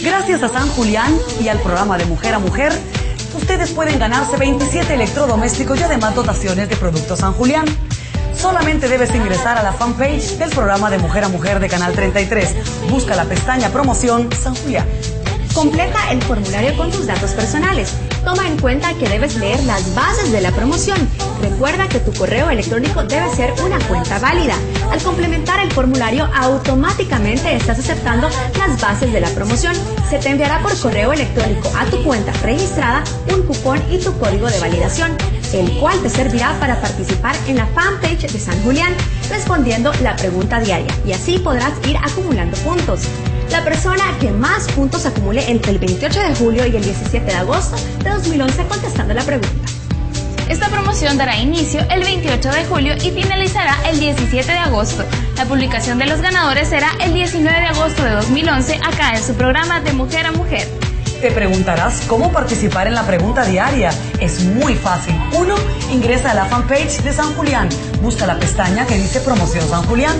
Gracias a San Julián y al programa de Mujer a Mujer, ustedes pueden ganarse 27 electrodomésticos y además dotaciones de productos San Julián. Solamente debes ingresar a la fanpage del programa de Mujer a Mujer de Canal 33. Busca la pestaña Promoción San Julián. Completa el formulario con tus datos personales. Toma en cuenta que debes leer las bases de la promoción. Recuerda que tu correo electrónico debe ser una cuenta válida. Al complementar el formulario, automáticamente estás aceptando las bases de la promoción. Se te enviará por correo electrónico a tu cuenta registrada un cupón y tu código de validación, el cual te servirá para participar en la fanpage de San Julián, respondiendo la pregunta diaria, y así podrás ir acumulando puntos. La persona que más puntos acumule entre el 28 de julio y el 17 de agosto de 2011 contestando la pregunta. Esta promoción dará inicio el 28 de julio y finalizará el 17 de agosto. La publicación de los ganadores será el 19 de agosto de 2011 acá en su programa de Mujer a Mujer. Te preguntarás cómo participar en la pregunta diaria. Es muy fácil. 1. Ingresa a la fanpage de San Julián. Busca la pestaña que dice Promoción San Julián.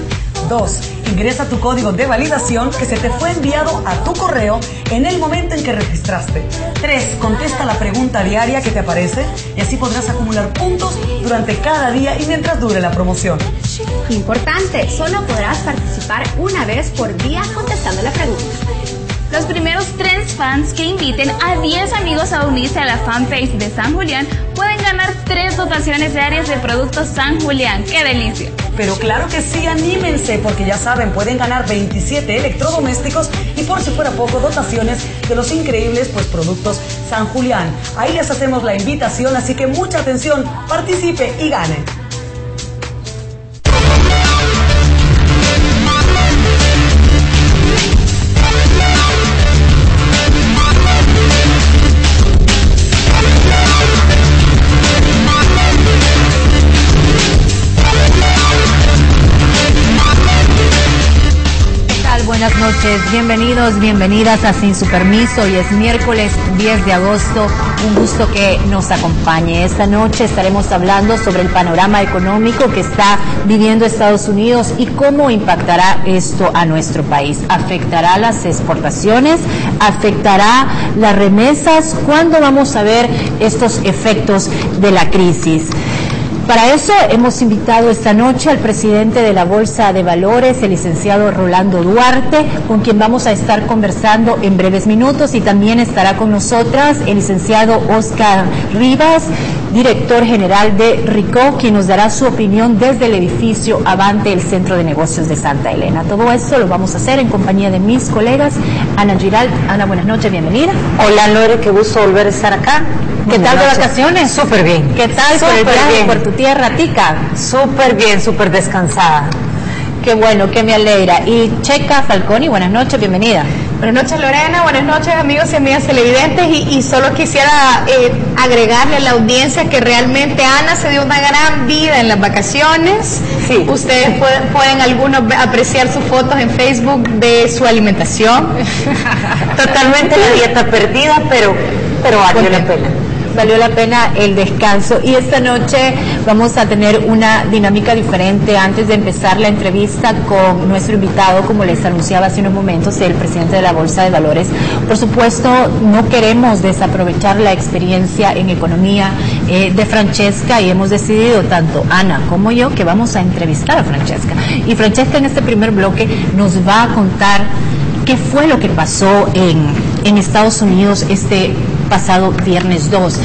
2. Ingresa tu código de validación que se te fue enviado a tu correo en el momento en que registraste. 3. Contesta la pregunta diaria que te aparece y así podrás acumular puntos durante cada día y mientras dure la promoción. Importante, solo podrás participar una vez por día contestando la pregunta. Los primeros 3 fans que inviten a 10 amigos a unirse a la fanpage de San Julián pueden ganar 3 dotaciones diarias de productos San Julián. ¡Qué delicia! Pero claro que sí, anímense, porque ya saben, pueden ganar 27 electrodomésticos y por si fuera poco, dotaciones de los increíbles productos San Julián. Ahí les hacemos la invitación, así que mucha atención, participe y gane. Buenas noches, bienvenidos, bienvenidas a Sin Su Permiso. Hoy es miércoles 10 de agosto, un gusto que nos acompañe. Esta noche estaremos hablando sobre el panorama económico que está viviendo Estados Unidos y cómo impactará esto a nuestro país. ¿Afectará las exportaciones? ¿Afectará las remesas? ¿Cuándo vamos a ver estos efectos de la crisis? Para eso hemos invitado esta noche al presidente de la Bolsa de Valores, el licenciado Rolando Duarte, con quien vamos a estar conversando en breves minutos, y también estará con nosotras el licenciado Oscar Rivas, director general de RICO, quien nos dará su opinión desde el edificio Avante, el Centro de Negocios de Santa Elena. Todo esto lo vamos a hacer en compañía de mis colegas. Ana Giralt. Ana, buenas noches, bienvenida. Hola Lore, qué gusto volver a estar acá. ¿Qué tal de vacaciones? Súper bien. ¿Qué tal por el viaje por tu tierra, Tica? Súper bien, súper descansada. Qué bueno, que me alegra. Y Checa Falconi, buenas noches, bienvenida. Buenas noches Lorena, buenas noches amigos y amigas televidentes, y solo quisiera agregarle a la audiencia que realmente Ana se dio una gran vida en las vacaciones. Sí. Ustedes pueden algunos apreciar sus fotos en Facebook de su alimentación. Totalmente la dieta perdida, pero valió la pena. Valió la pena el descanso. Y esta noche vamos a tener una dinámica diferente. Antes de empezar la entrevista con nuestro invitado, como les anunciaba hace unos momentos, el presidente de la Bolsa de Valores, por supuesto no queremos desaprovechar la experiencia en economía de Francesca, y hemos decidido, tanto Ana como yo, que vamos a entrevistar a Francesca. Y Francesca en este primer bloque nos va a contar qué fue lo que pasó en Estados Unidos este pasado viernes 2.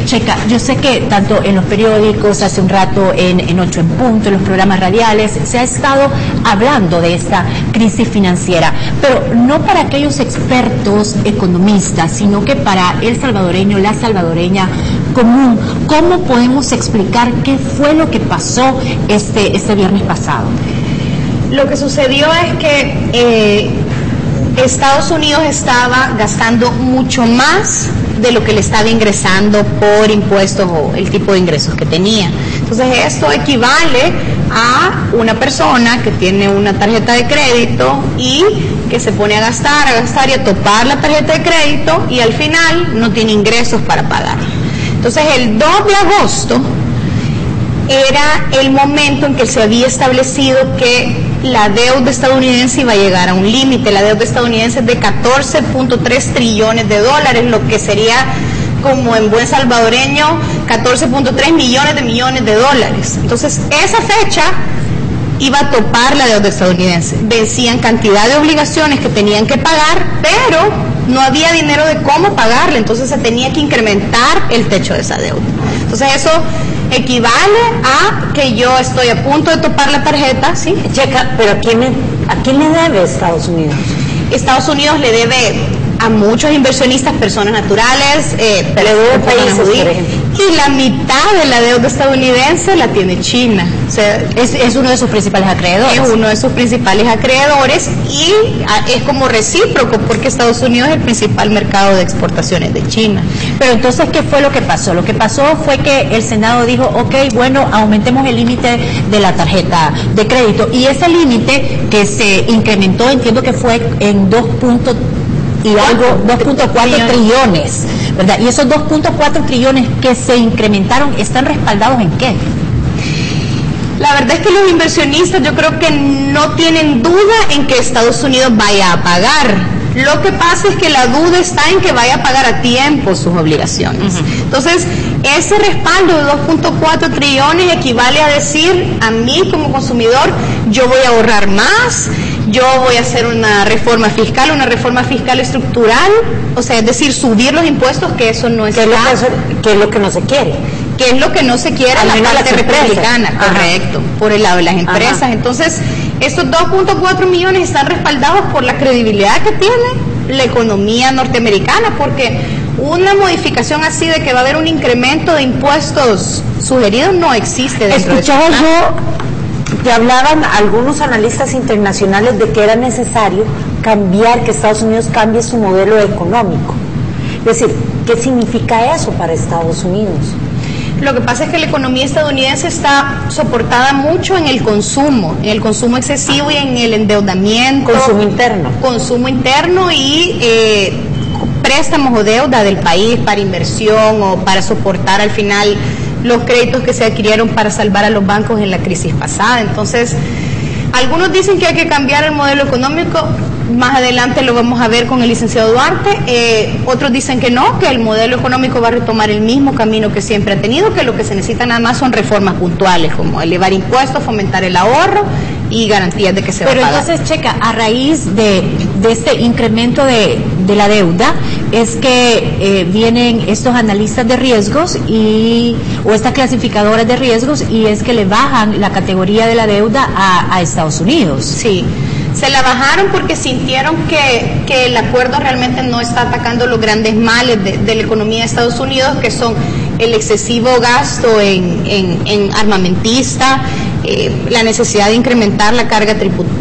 Checa, yo sé que tanto en los periódicos, hace un rato en 8 en Punto, en los programas radiales, se ha estado hablando de esta crisis financiera, pero no para aquellos expertos economistas, sino que para el salvadoreño, la salvadoreña común. ¿Cómo podemos explicar qué fue lo que pasó este viernes pasado? Lo que sucedió es que Estados Unidos estaba gastando mucho más de lo que le estaba ingresando por impuestos o el tipo de ingresos que tenía. Entonces esto equivale a una persona que tiene una tarjeta de crédito y que se pone a gastar y a topar la tarjeta de crédito, y al final no tiene ingresos para pagar. Entonces el 2 de agosto era el momento en que se había establecido que la deuda estadounidense iba a llegar a un límite. La deuda estadounidense es de 14.3 trillones de dólares, lo que sería, como en buen salvadoreño, 14.3 millones de dólares. Entonces, esa fecha iba a topar la deuda estadounidense. Vencían cantidad de obligaciones que tenían que pagar, pero no había dinero de cómo pagarle, entonces se tenía que incrementar el techo de esa deuda. Entonces, eso equivale a que yo estoy a punto de topar la tarjeta, ¿sí? Checa, pero ¿a quién le debe Estados Unidos? Estados Unidos le debe a muchos inversionistas, personas naturales, y la mitad de la deuda estadounidense la tiene China. O sea, es uno de sus principales acreedores. Es uno de sus principales acreedores y es como recíproco porque Estados Unidos es el principal mercado de exportaciones de China. Pero entonces, ¿qué fue lo que pasó? Lo que pasó fue que el Senado dijo, ok, bueno, aumentemos el límite de la tarjeta de crédito, y ese límite que se incrementó, entiendo que fue en 2.4 trillones, ¿verdad? Y esos 2.4 trillones que se incrementaron, ¿están respaldados en qué? La verdad es que los inversionistas yo creo que no tienen duda en que Estados Unidos vaya a pagar. Lo que pasa es que la duda está en que vaya a pagar a tiempo sus obligaciones. Entonces, ese respaldo de 2.4 trillones equivale a decir, a mí como consumidor, yo voy a ahorrar más, yo voy a hacer una reforma fiscal estructural, o sea, es decir, subir los impuestos, que eso no está. ¿Qué es lo que no se quiere? Que es lo que no se quiere en la parte republicana, correcto, por el lado de las empresas. Ajá. Entonces, estos 2.4 millones están respaldados por la credibilidad que tiene la economía norteamericana, porque una modificación así de que va a haber un incremento de impuestos sugeridos no existe dentro de Escuchaba yo que hablaban algunos analistas internacionales de que era necesario que Estados Unidos cambie su modelo económico. Es decir, ¿qué significa eso para Estados Unidos? Lo que pasa es que la economía estadounidense está soportada mucho en el consumo excesivo y en el endeudamiento. Consumo interno y préstamos o deuda del país para inversión o para soportar al final los créditos que se adquirieron para salvar a los bancos en la crisis pasada. Entonces, algunos dicen que hay que cambiar el modelo económico. Más adelante lo vamos a ver con el licenciado Duarte. Otros dicen que no, que el modelo económico va a retomar el mismo camino que siempre ha tenido, que lo que se necesita nada más son reformas puntuales, como elevar impuestos, fomentar el ahorro y garantías de que se va a pagar. Pero entonces, Checa, a raíz de este incremento de la deuda, es que vienen estos analistas de riesgos o estas clasificadoras de riesgos, y es que le bajan la categoría de la deuda a Estados Unidos. Sí. Se la bajaron porque sintieron que el acuerdo realmente no está atacando los grandes males de la economía de Estados Unidos, que son el excesivo gasto en armamentista, la necesidad de incrementar la carga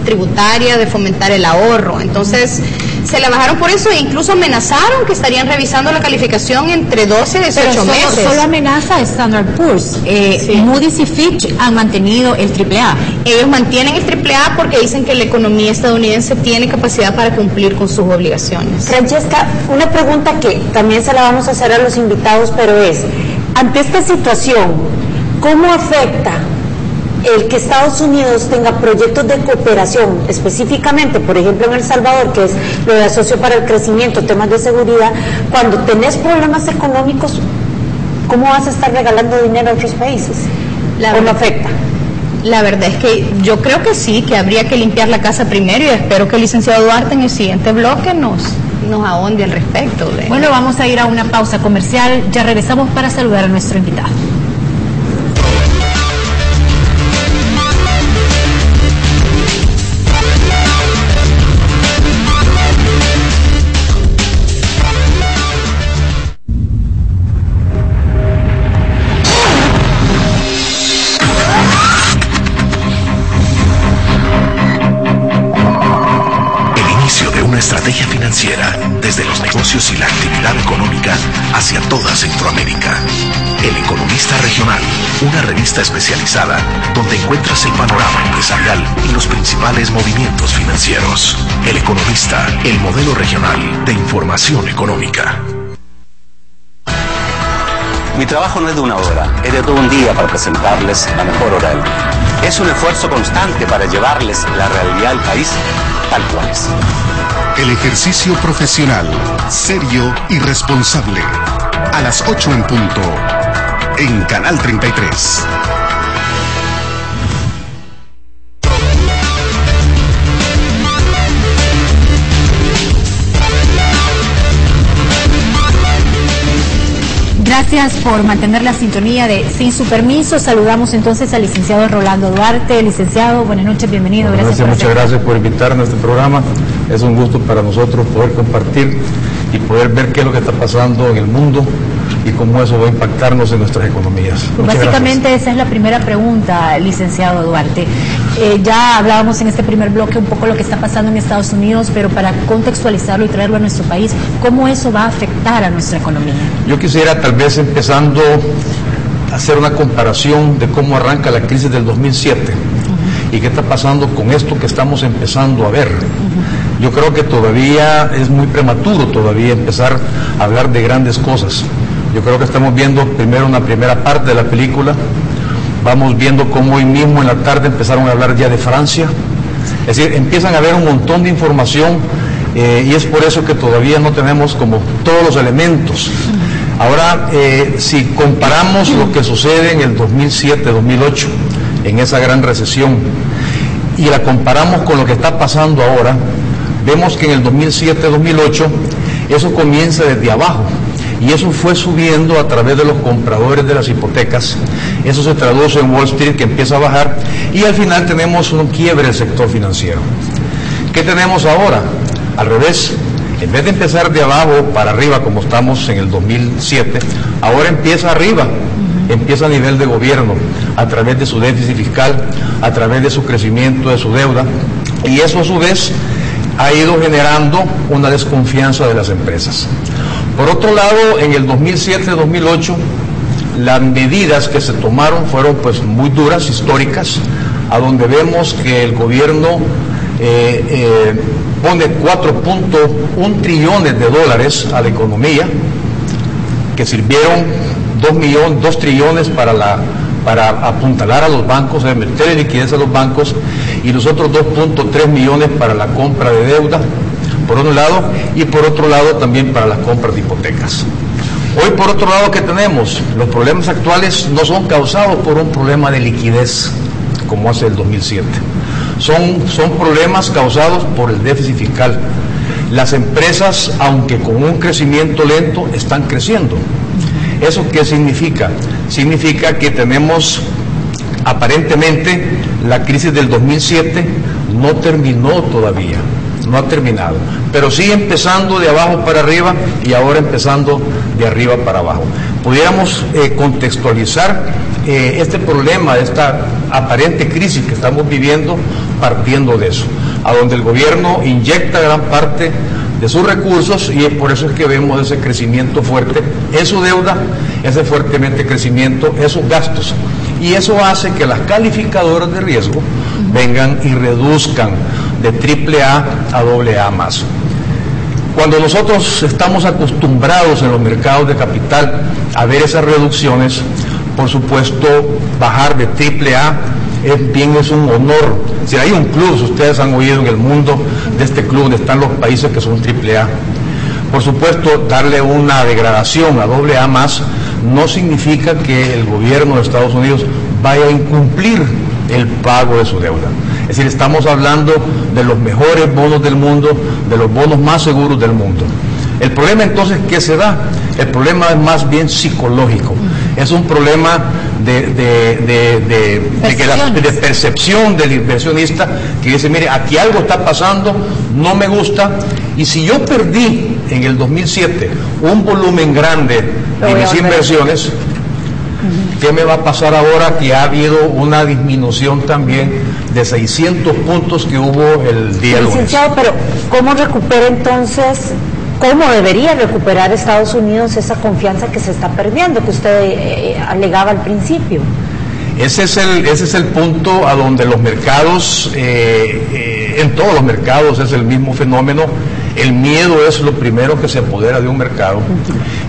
tributaria, de fomentar el ahorro. Entonces, se la bajaron por eso e incluso amenazaron que estarían revisando la calificación entre 12 y 18 meses. Solo amenaza Standard Poor's. Sí. Moody's y Fitch han mantenido el AAA. Ellos mantienen el AAA porque dicen que la economía estadounidense tiene capacidad para cumplir con sus obligaciones. Francesca, una pregunta que también se la vamos a hacer a los invitados, pero es, ante esta situación, ¿cómo afecta el que Estados Unidos tenga proyectos de cooperación, específicamente, por ejemplo, en El Salvador, que es lo de Asocio para el Crecimiento, temas de seguridad? Cuando tenés problemas económicos, ¿cómo vas a estar regalando dinero a otros países? ¿O no afecta? La verdad es que yo creo que sí, que habría que limpiar la casa primero, y espero que el licenciado Duarte en el siguiente bloque nos ahonde al respecto. Bueno, vamos a ir a una pausa comercial, ya regresamos para saludar a nuestro invitado. Estrategia financiera desde los negocios y la actividad económica hacia toda Centroamérica. El Economista Regional, una revista especializada donde encuentras el panorama empresarial y los principales movimientos financieros. El Economista, el modelo regional de información económica. Mi trabajo no es de una hora, es de todo un día para presentarles la mejor hora del día. Es un esfuerzo constante para llevarles la realidad del país tal cual es. El ejercicio profesional, serio y responsable. A las 8 en punto, en Canal 33. Gracias por mantener la sintonía de Sin Su Permiso. Saludamos entonces al licenciado Rolando Duarte. Licenciado, buenas noches, bienvenido. Muchas gracias por invitarnos a este programa. Es un gusto para nosotros poder compartir y poder ver qué es lo que está pasando en el mundo y cómo eso va a impactarnos en nuestras economías. Pues básicamente esa es la primera pregunta, licenciado Duarte. Ya hablábamos en este primer bloque un poco lo que está pasando en Estados Unidos, pero para contextualizarlo y traerlo a nuestro país, ¿cómo eso va a afectar a nuestra economía? Yo quisiera tal vez empezando a hacer una comparación de cómo arranca la crisis del 2007 y qué está pasando con esto que estamos empezando a ver. Yo creo que todavía es muy prematuro todavía empezar a hablar de grandes cosas. Yo creo que estamos viendo primero una primera parte de la película. Vamos viendo cómo hoy mismo en la tarde empezaron a hablar ya de Francia. Es decir, empiezan a haber un montón de información y es por eso que todavía no tenemos como todos los elementos. Ahora, si comparamos lo que sucede en el 2007-2008, en esa gran recesión, y la comparamos con lo que está pasando ahora, vemos que en el 2007-2008 eso comienza desde abajo. Y eso fue subiendo a través de los compradores de las hipotecas. Eso se traduce en Wall Street, que empieza a bajar, y al final tenemos un quiebre del sector financiero. ¿Qué tenemos ahora? Al revés, en vez de empezar de abajo para arriba como estamos en el 2007, ahora empieza arriba, empieza a nivel de gobierno, a través de su déficit fiscal, a través de su crecimiento de su deuda, y eso a su vez ha ido generando una desconfianza de las empresas. Por otro lado, en el 2007-2008, las medidas que se tomaron fueron pues muy duras, históricas, a donde vemos que el gobierno pone 4.1 trillones de dólares a la economía, que sirvieron 2 trillones para apuntalar a los bancos, meter liquidez a los bancos, y los otros 2.3 millones para la compra de deuda, por un lado, y por otro lado también para las compras de hipotecas. Hoy, por otro lado, ¿qué tenemos? Los problemas actuales no son causados por un problema de liquidez, como hace el 2007. Son problemas causados por el déficit fiscal. Las empresas, aunque con un crecimiento lento, están creciendo. ¿Eso qué significa? Significa que tenemos, aparentemente, la crisis del 2007 no terminó todavía. No ha terminado, pero sí empezando de abajo para arriba y ahora empezando de arriba para abajo. Pudiéramos contextualizar este problema, esta aparente crisis que estamos viviendo partiendo de eso, a donde el gobierno inyecta gran parte de sus recursos y por eso es que vemos ese crecimiento fuerte en su deuda, ese fuertemente crecimiento, esos gastos. Y eso hace que las calificadoras de riesgo vengan y reduzcan de AAA a AA más. Cuando nosotros estamos acostumbrados en los mercados de capital a ver esas reducciones, por supuesto, bajar de AAA es un honor. Si hay un club, si ustedes han oído en el mundo de este club donde están los países que son AAA, por supuesto, darle una degradación a AA más no significa que el gobierno de Estados Unidos vaya a incumplir el pago de su deuda. Es decir, estamos hablando de los mejores bonos del mundo, de los bonos más seguros del mundo. El problema entonces, ¿qué se da? El problema es más bien psicológico. Es un problema de percepción del inversionista que dice, mire, aquí algo está pasando, no me gusta, y si yo perdí en el 2007 un volumen grande de mis inversiones, ¿qué me va a pasar ahora que ha habido una disminución también de 600 puntos que hubo el día lunes? Licenciado, pero ¿cómo recupera entonces, cómo debería recuperar Estados Unidos esa confianza que se está perdiendo, que usted alegaba al principio? Ese es el punto a donde los mercados, en todos los mercados es el mismo fenómeno. El miedo es lo primero que se apodera de un mercado.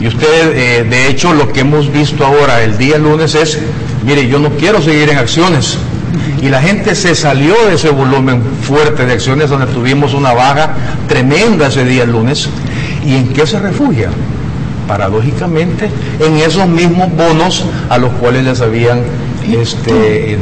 Y usted, de hecho, lo que hemos visto ahora el día lunes es, mire, yo no quiero seguir en acciones, Y la gente se salió de ese volumen fuerte de acciones donde tuvimos una baja tremenda ese día el lunes. ¿Y en qué se refugia? Paradójicamente, en esos mismos bonos a los cuales les habían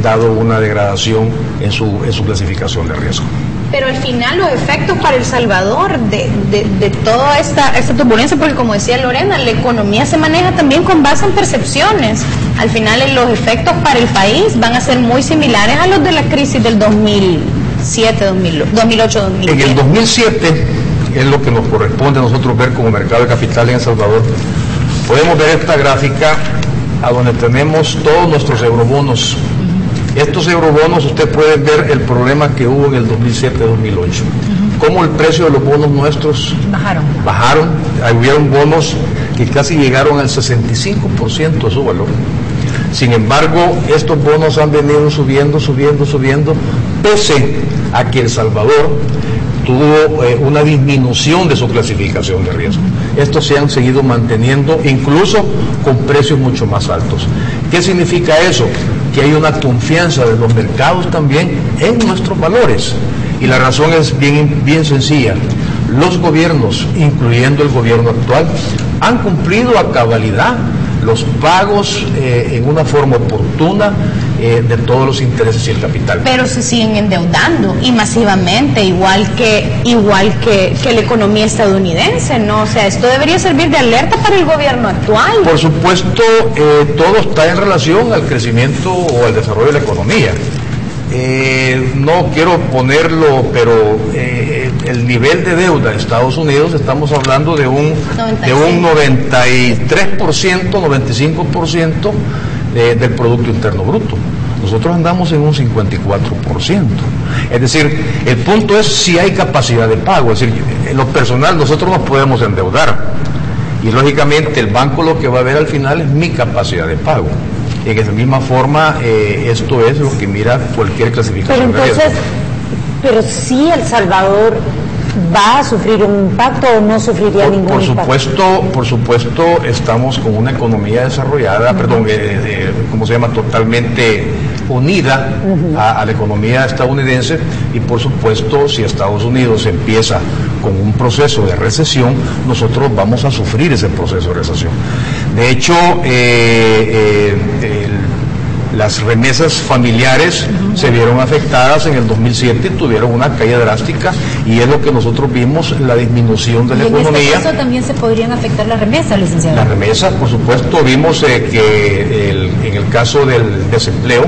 dado una degradación en su clasificación de riesgo. Pero al final los efectos para El Salvador de toda esta turbulencia, porque como decía Lorena, la economía se maneja también con base en percepciones. Al final los efectos para el país van a ser muy similares a los de la crisis del 2007, 2008, 2010. En el 2007, es lo que nos corresponde a nosotros ver como mercado de capital en El Salvador, podemos ver esta gráfica a donde tenemos todos nuestros eurobonos. Estos eurobonos, usted puede ver el problema que hubo en el 2007-2008. Cómo el precio de los bonos nuestros bajaron. Hubieron bonos que casi llegaron al 65% de su valor. Sin embargo, estos bonos han venido subiendo, pese a que El Salvador tuvo una disminución de su clasificación de riesgo. Estos se han seguido manteniendo, incluso con precios mucho más altos. ¿Qué significa eso? Que hay una confianza de los mercados también en nuestros valores. Y la razón es bien sencilla. Los gobiernos, incluyendo el gobierno actual, han cumplido a cabalidad los pagos en una forma oportuna de todos los intereses y el capital. Pero se siguen endeudando y masivamente, igual que la economía estadounidense, ¿no? O sea, esto debería servir de alerta para el gobierno actual. Por supuesto, todo está en relación al crecimiento o al desarrollo de la economía. No quiero ponerlo, pero el nivel de deuda de Estados Unidos, estamos hablando de un 93%, 95% del Producto Interno Bruto. Nosotros andamos en un 54%. Es decir, el punto es si hay capacidad de pago. Es decir, en lo personal nosotros nos podemos endeudar y lógicamente el banco lo que va a ver al final es mi capacidad de pago. Y de esa misma forma, esto es lo que mira cualquier clasificación de riesgo. Pero si El Salvador va a sufrir un impacto o no sufriría ningún impacto. Por supuesto, estamos con una economía desarrollada, totalmente unida a la economía estadounidense, y por supuesto, si Estados Unidos empieza con un proceso de recesión, nosotros vamos a sufrir ese proceso de recesión. De hecho, las remesas familiares se vieron afectadas en el 2007, tuvieron una caída drástica, y es lo que nosotros vimos, la disminución de la economía. ¿En este caso también se podrían afectar las remesas, licenciado? Las remesas, por supuesto, vimos que en el caso del desempleo,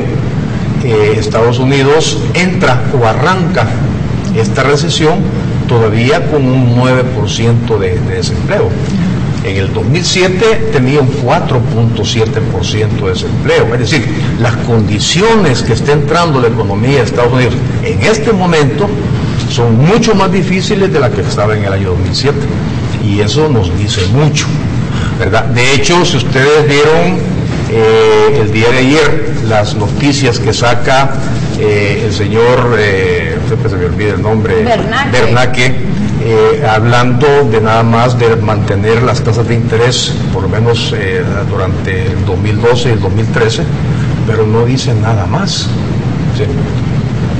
Estados Unidos entra o arranca esta recesión todavía con un 9% de desempleo. En el 2007 tenía un 4.7% de desempleo. Es decir, las condiciones que está entrando la economía de Estados Unidos en este momento son mucho más difíciles de las que estaba en el año 2007. Y eso nos dice mucho, ¿verdad? De hecho, si ustedes vieron el día de ayer las noticias que saca el señor, siempre se me olvida el nombre, Bernanke, hablando de nada más de mantener las tasas de interés, por lo menos durante el 2012 y el 2013, pero no dice nada más. ¿Sí?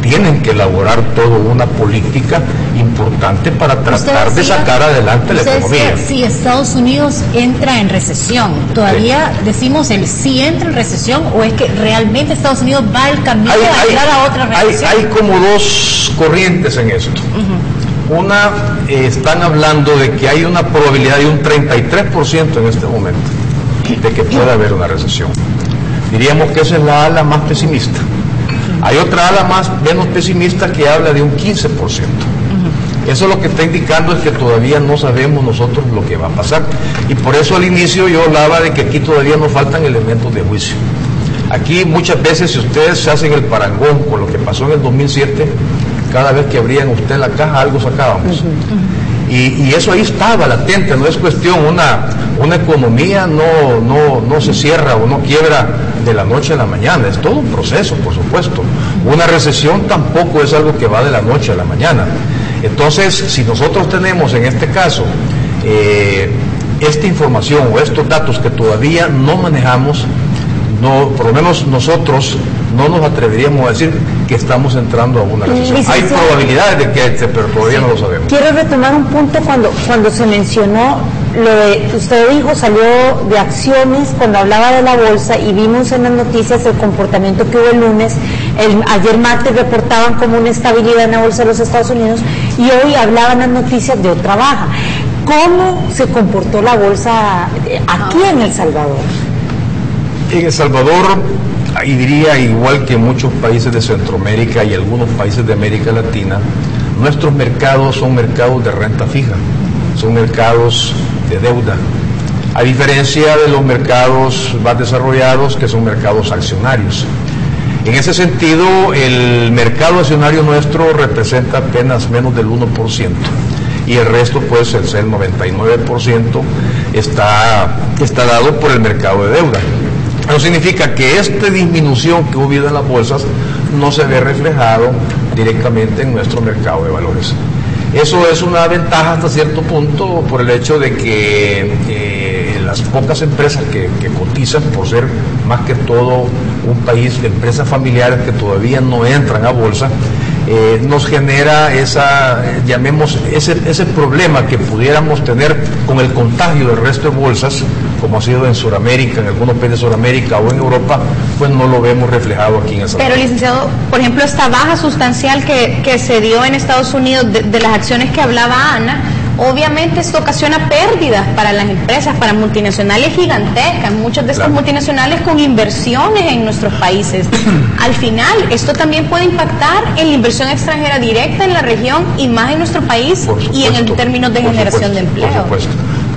Tienen que elaborar toda una política importante para tratar de sacar adelante la economía. Si Estados Unidos entra en recesión, ¿todavía decimos el sí entra en recesión, o es que realmente Estados Unidos va al camino de entrar a otra recesión? Hay como dos corrientes en esto. Una, están hablando de que hay una probabilidad de un 33% en este momento de que pueda haber una recesión. Diríamos que esa es la ala más pesimista. Hay otra ala menos pesimista que habla de un 15%. Eso lo que está indicando es que todavía no sabemos nosotros lo que va a pasar. Y por eso al inicio yo hablaba de que aquí todavía nos faltan elementos de juicio. Aquí muchas veces, si ustedes se hacen el parangón con lo que pasó en el 2007, cada vez que abrían usted la caja algo sacábamos. Y eso ahí estaba latente, no es cuestión, una economía no se cierra o no quiebra de la noche a la mañana, es todo un proceso, por supuesto. Una recesión tampoco es algo que va de la noche a la mañana. Entonces, si nosotros tenemos en este caso esta información o estos datos que todavía no manejamos, por lo menos nosotros no nos atreveríamos a decir que estamos entrando a una recesión. Hay probabilidades de que pero todavía no lo sabemos. Quiero retomar un punto cuando se mencionó lo de, usted dijo, salió de acciones cuando hablaba de la bolsa, y vimos en las noticias el comportamiento que hubo el lunes. Ayer martes reportaban como una estabilidad en la bolsa de los Estados Unidos, y hoy hablaban las noticias de otra baja. ¿Cómo se comportó la bolsa aquí en El Salvador? En El Salvador, y diría igual que muchos países de Centroamérica y algunos países de América Latina, nuestros mercados son mercados de renta fija, son mercados de deuda, a diferencia de los mercados más desarrollados, que son mercados accionarios. En ese sentido, el mercado accionario nuestro representa apenas menos del 1%, y el resto, pues el 99%, está dado por el mercado de deuda. Eso significa que esta disminución que hubo en las bolsas no se ve reflejado directamente en nuestro mercado de valores. Eso es una ventaja hasta cierto punto, por el hecho de que las pocas empresas que cotizan, por ser más que todo un país de empresas familiares que todavía no entran a bolsa, nos genera ese problema que pudiéramos tener con el contagio del resto de bolsas, como ha sido en Sudamérica, en algunos países de Sudamérica o en Europa, pues no lo vemos reflejado aquí en El Salvador. Pero, licenciado, por ejemplo, esta baja sustancial que se dio en Estados Unidos de las acciones que hablaba Ana, obviamente esto ocasiona pérdidas para las empresas, para multinacionales gigantescas, muchas de estas multinacionales con inversiones en nuestros países. Al final, esto también puede impactar en la inversión extranjera directa en la región y más en nuestro país, y en el términos de generación de empleo. Por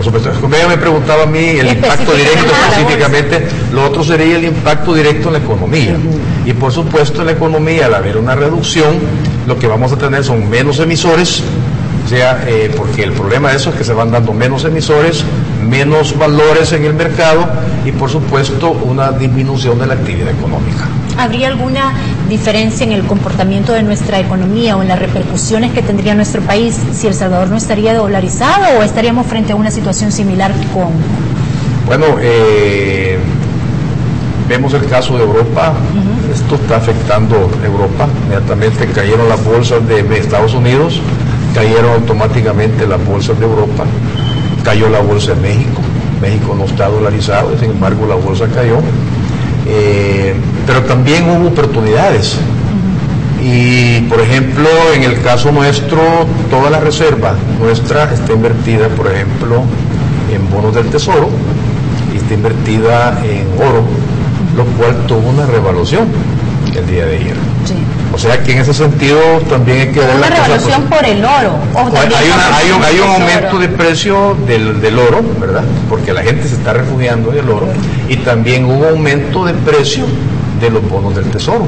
supuesto. Como ella me preguntaba a mí el impacto directo específicamente, lo otro sería el impacto directo en la economía. Y por supuesto en la economía, al haber una reducción, lo que vamos a tener son menos emisores, porque el problema de eso es que se van dando menos emisores, menos valores en el mercado, y por supuesto una disminución de la actividad económica. ¿Habría alguna diferencia en el comportamiento de nuestra economía o en las repercusiones que tendría nuestro país si El Salvador no estaría dolarizado, o estaríamos frente a una situación similar con...? Bueno, vemos el caso de Europa. Esto está afectando a Europa. Inmediatamente cayeron las bolsas de Estados Unidos, cayeron automáticamente las bolsas de Europa, cayó la bolsa de México. México no está dolarizado, sin embargo la bolsa cayó. Pero también hubo oportunidades, y por ejemplo en el caso nuestro, toda la reserva nuestra está invertida, por ejemplo, en bonos del tesoro, y está invertida en oro, lo cual tuvo una revaluación el día de ayer. Sí. O sea que en ese sentido también hay que ver una revaluación por el oro. Hay un aumento de precio del oro, ¿verdad? Porque la gente se está refugiando en el oro, y también hubo aumento de precio de los bonos del tesoro.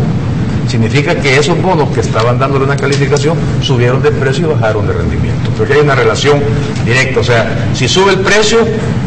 Significa que esos bonos que estaban dándole una calificación subieron de precio y bajaron de rendimiento. Porque hay una relación directa, o sea, si sube el precio,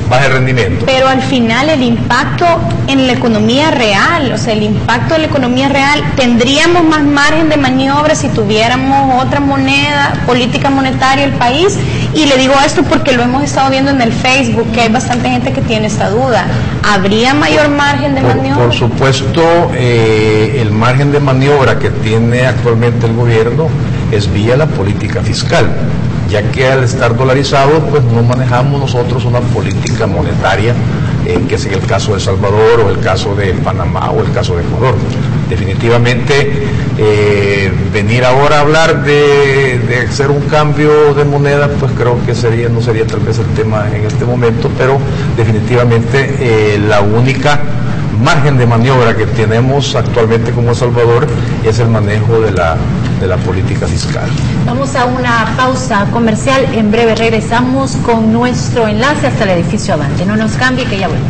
baja el rendimiento. Pero al final el impacto en la economía real, o sea, el impacto en la economía real, tendríamos más margen de maniobra si tuviéramos otra moneda, política monetaria el país. Y le digo esto porque lo hemos estado viendo en el Facebook, que hay bastante gente que tiene esta duda. ¿Habría mayor margen de maniobra? Por supuesto, el margen de maniobra que tiene actualmente el gobierno es vía la política fiscal, ya que al estar dolarizado, pues no manejamos nosotros una política monetaria, que es el caso de El Salvador, o el caso de Panamá, o el caso de Ecuador. Definitivamente, venir ahora a hablar de hacer un cambio de moneda, pues creo que no sería tal vez el tema en este momento, pero definitivamente la única margen de maniobra que tenemos actualmente como El Salvador es el manejo de la política fiscal. Vamos a una pausa comercial. En breve regresamos con nuestro enlace hasta el edificio Avante. No nos cambie, que ya volvemos.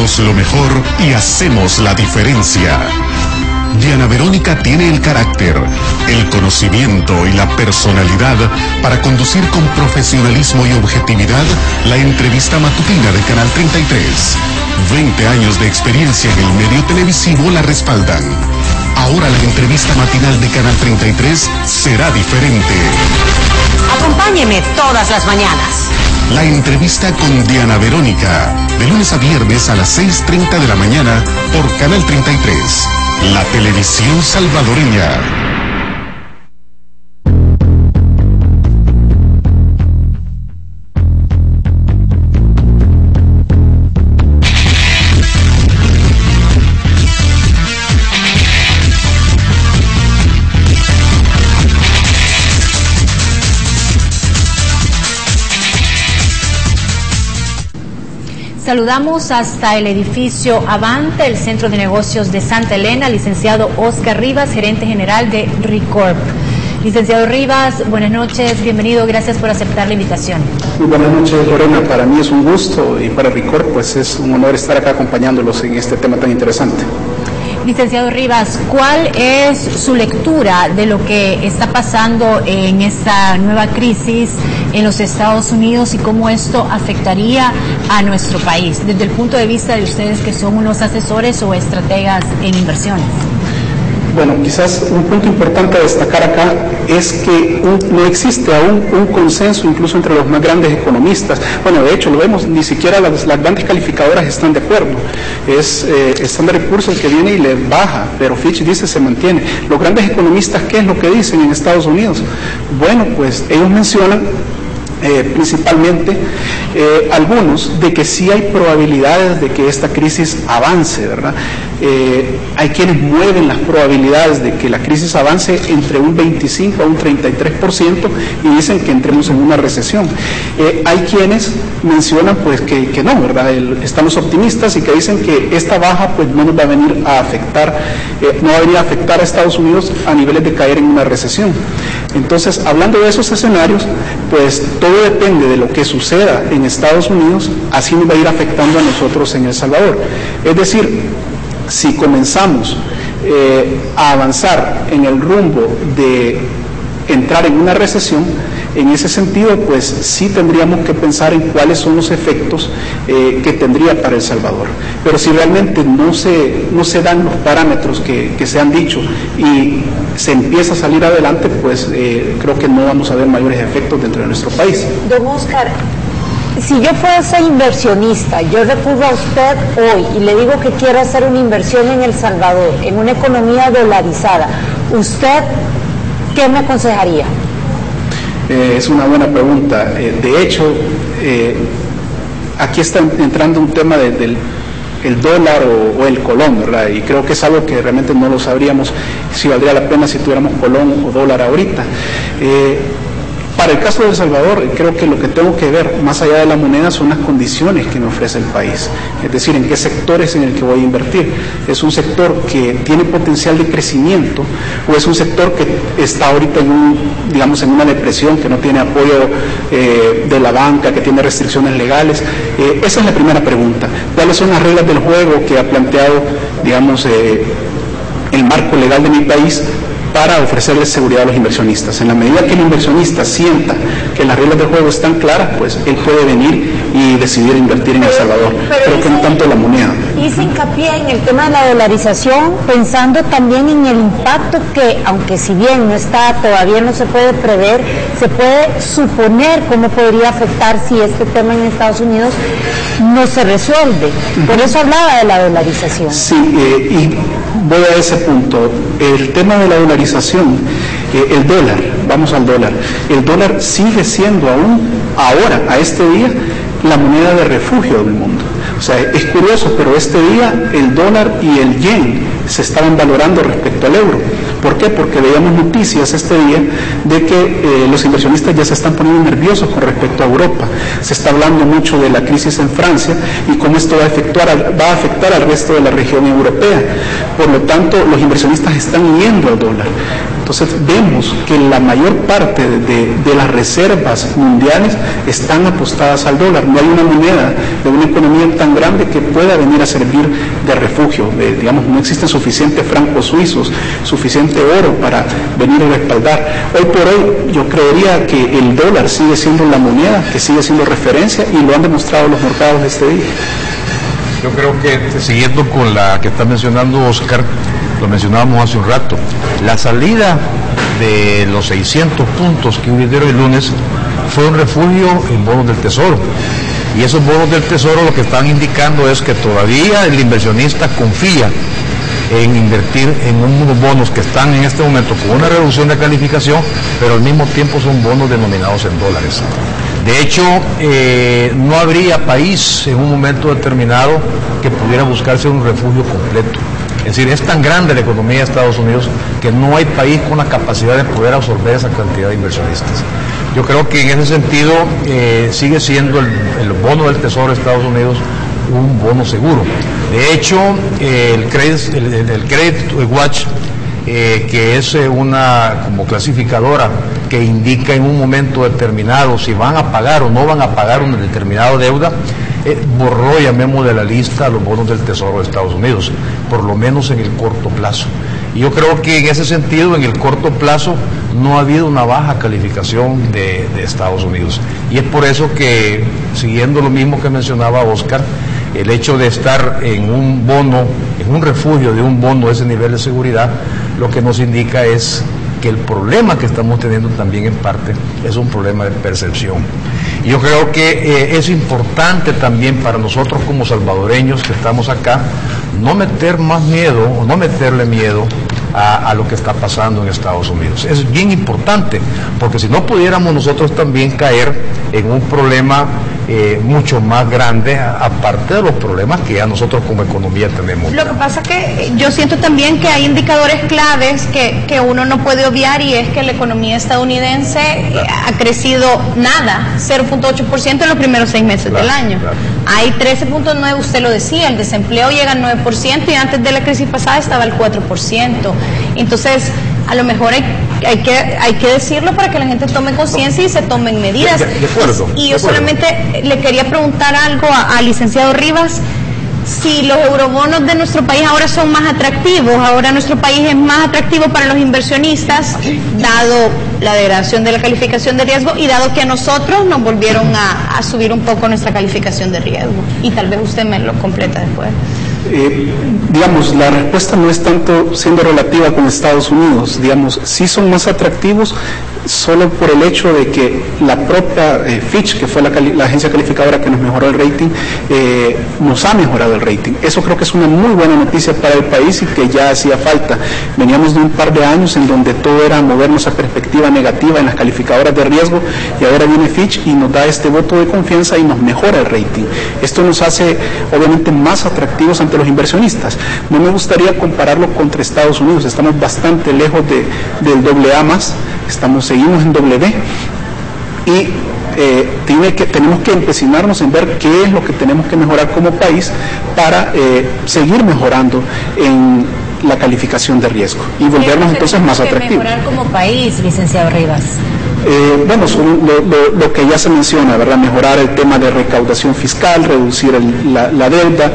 Damos lo mejor y hacemos la diferencia. Diana Verónica tiene el carácter, el conocimiento y la personalidad para conducir con profesionalismo y objetividad la entrevista matutina de Canal 33. 20 años de experiencia en el medio televisivo la respaldan. Ahora la entrevista matinal de Canal 33 será diferente. Acompáñeme todas las mañanas. La entrevista con Diana Verónica, de lunes a viernes a las 6:30 de la mañana por Canal 33. La televisión salvadoreña. Saludamos hasta el edificio Avante, el Centro de Negocios de Santa Elena, licenciado Oscar Rivas, gerente general de Ricorp. Licenciado Rivas, buenas noches, bienvenido, gracias por aceptar la invitación. Muy buenas noches, Lorena, para mí es un gusto y para Ricorp pues es un honor estar acá acompañándolos en este tema tan interesante. Licenciado Rivas, ¿cuál es su lectura de lo que está pasando en esta nueva crisis en los Estados Unidos y cómo esto afectaría a nuestro país, desde el punto de vista de ustedes que son unos asesores o estrategas en inversiones? Bueno, quizás un punto importante a destacar acá es que no existe aún un consenso incluso entre los más grandes economistas. Bueno, de hecho lo vemos, ni siquiera las grandes calificadoras están de acuerdo. Es Standard & Poor's el que viene y le baja, pero Fitch dice se mantiene. Los grandes economistas, ¿qué es lo que dicen en Estados Unidos? Bueno, pues ellos mencionan principalmente algunos de que sí hay probabilidades de que esta crisis avance, ¿verdad? Hay quienes mueven las probabilidades de que la crisis avance entre un 25 a un 33% y dicen que entremos en una recesión. Hay quienes mencionan pues que no, ¿verdad? Estamos optimistas y que dicen que esta baja pues no nos va a venir a afectar, no va a venir a afectar a Estados Unidos a niveles de caer en una recesión. Entonces, hablando de esos escenarios, pues todo depende de lo que suceda en Estados Unidos, así nos va a ir afectando a nosotros en El Salvador. Es decir, si comenzamos a avanzar en el rumbo de entrar en una recesión, en ese sentido, pues sí tendríamos que pensar en cuáles son los efectos que tendría para El Salvador. Pero si realmente no se dan los parámetros que se han dicho y se empieza a salir adelante, pues creo que no vamos a ver mayores efectos dentro de nuestro país. Don Oscar, si yo fuese inversionista, yo recurro a usted hoy y le digo que quiero hacer una inversión en El Salvador, en una economía dolarizada, ¿usted qué me aconsejaría? Es una buena pregunta. De hecho, aquí está entrando un tema del dólar o el colón, ¿verdad? Y creo que es algo que realmente no lo sabríamos si valdría la pena si tuviéramos colón o dólar ahorita. Para el caso de El Salvador, creo que lo que tengo que ver, más allá de la moneda, son las condiciones que me ofrece el país. Es decir, en qué sectores en el que voy a invertir. ¿Es un sector que tiene potencial de crecimiento o es un sector que está ahorita en una depresión, que no tiene apoyo de la banca, que tiene restricciones legales? Esa es la primera pregunta. ¿Cuáles son las reglas del juego que ha planteado, el marco legal de mi país para ofrecerles seguridad a los inversionistas? En la medida que el inversionista sienta que las reglas del juego están claras, pues él puede venir y decidir invertir en El Salvador, pero que no tanto la moneda. Hice hincapié en el tema de la dolarización, pensando también en el impacto que, aunque si bien no está, todavía no se puede prever, se puede suponer cómo podría afectar si este tema en Estados Unidos no se resuelve. Por eso hablaba de la dolarización. Sí, y voy a ese punto. El tema de la dolarización, el dólar, vamos al dólar. El dólar sigue siendo aún ahora, a este día, la moneda de refugio del mundo. O sea, es curioso, pero este día el dólar y el yen se estaban valorando respecto al euro. ¿Por qué? Porque veíamos noticias este día de que los inversionistas ya se están poniendo nerviosos con respecto a Europa. Se está hablando mucho de la crisis en Francia y cómo esto va a afectar al resto de la región europea. Por lo tanto, los inversionistas están yendo al dólar. Entonces vemos que la mayor parte de las reservas mundiales están apostadas al dólar. No hay una moneda de una economía tan grande que pueda venir a servir de refugio. Digamos, no existen suficientes francos suizos, suficiente oro para venir a respaldar. Hoy por hoy yo creería que el dólar sigue siendo la moneda, que sigue siendo referencia, y lo han demostrado los mercados de este día. Yo creo que, siguiendo con la que está mencionando Oscar, lo mencionábamos hace un rato, la salida de los 600 puntos que hubieron el lunes fue un refugio en bonos del Tesoro. Y esos bonos del Tesoro lo que están indicando es que todavía el inversionista confía en invertir en unos bonos que están en este momento con una reducción de calificación, pero al mismo tiempo son bonos denominados en dólares. De hecho, no habría país en un momento determinado que pudiera buscarse un refugio completo. Es decir, es tan grande la economía de Estados Unidos que no hay país con la capacidad de poder absorber esa cantidad de inversionistas. Yo creo que en ese sentido sigue siendo el bono del Tesoro de Estados Unidos un bono seguro. De hecho, el Credit Watch, que es una como clasificadora que indica en un momento determinado si van a pagar o no van a pagar una determinada deuda, borró, llamemos, de la lista los bonos del Tesoro de Estados Unidos, por lo menos en el corto plazo. Y yo creo que en ese sentido, en el corto plazo, no ha habido una baja calificación de Estados Unidos. Y es por eso que, siguiendo lo mismo que mencionaba Oscar, el hecho de estar en un bono, en un refugio de un bono de ese nivel de seguridad, lo que nos indica es que el problema que estamos teniendo también en parte es un problema de percepción. Y yo creo que es importante también para nosotros como salvadoreños que estamos acá, no meter más miedo o no meterle miedo a lo que está pasando en Estados Unidos. Es bien importante, porque si no pudiéramos nosotros también caer en un problema mucho más grande, aparte de los problemas que ya nosotros como economía tenemos. Lo que pasa es que yo siento también que hay indicadores claves que uno no puede obviar, y es que la economía estadounidense ha crecido nada, 0.8% en los primeros 6 meses del año. Hay 13.9%, usted lo decía, el desempleo llega al 9% y antes de la crisis pasada estaba al 4%. Entonces, a lo mejor hay que decirlo para que la gente tome conciencia y se tomen medidas. De acuerdo, y yo solamente le quería preguntar algo al licenciado Rivas, si los eurobonos de nuestro país ahora son más atractivos, ahora nuestro país es más atractivo para los inversionistas, dado la degradación de la calificación de riesgo y dado que a nosotros nos volvieron a subir un poco nuestra calificación de riesgo. Y tal vez usted me lo completa después. Digamos, la respuesta no es tanto siendo relativa con Estados Unidos. Digamos, sí son más atractivos solo por el hecho de que la propia Fitch, que fue la agencia calificadora que nos mejoró el rating, nos ha mejorado el rating. Eso creo que es una muy buena noticia para el país y que ya hacía falta. Veníamos de un par de años en donde todo era movernos a perspectiva negativa en las calificadoras de riesgo, y ahora viene Fitch y nos da este voto de confianza y nos mejora el rating. Esto nos hace obviamente más atractivos ante los inversionistas. No me gustaría compararlo contra Estados Unidos, estamos bastante lejos del AA+, seguimos en W, y tenemos que empecinarnos en ver qué es lo que tenemos que mejorar como país para seguir mejorando en la calificación de riesgo y volvernos entonces más atractivos. Mejorar como país, licenciado Rivas. Bueno, lo que ya se menciona, ¿verdad? Mejorar el tema de recaudación fiscal, reducir la deuda,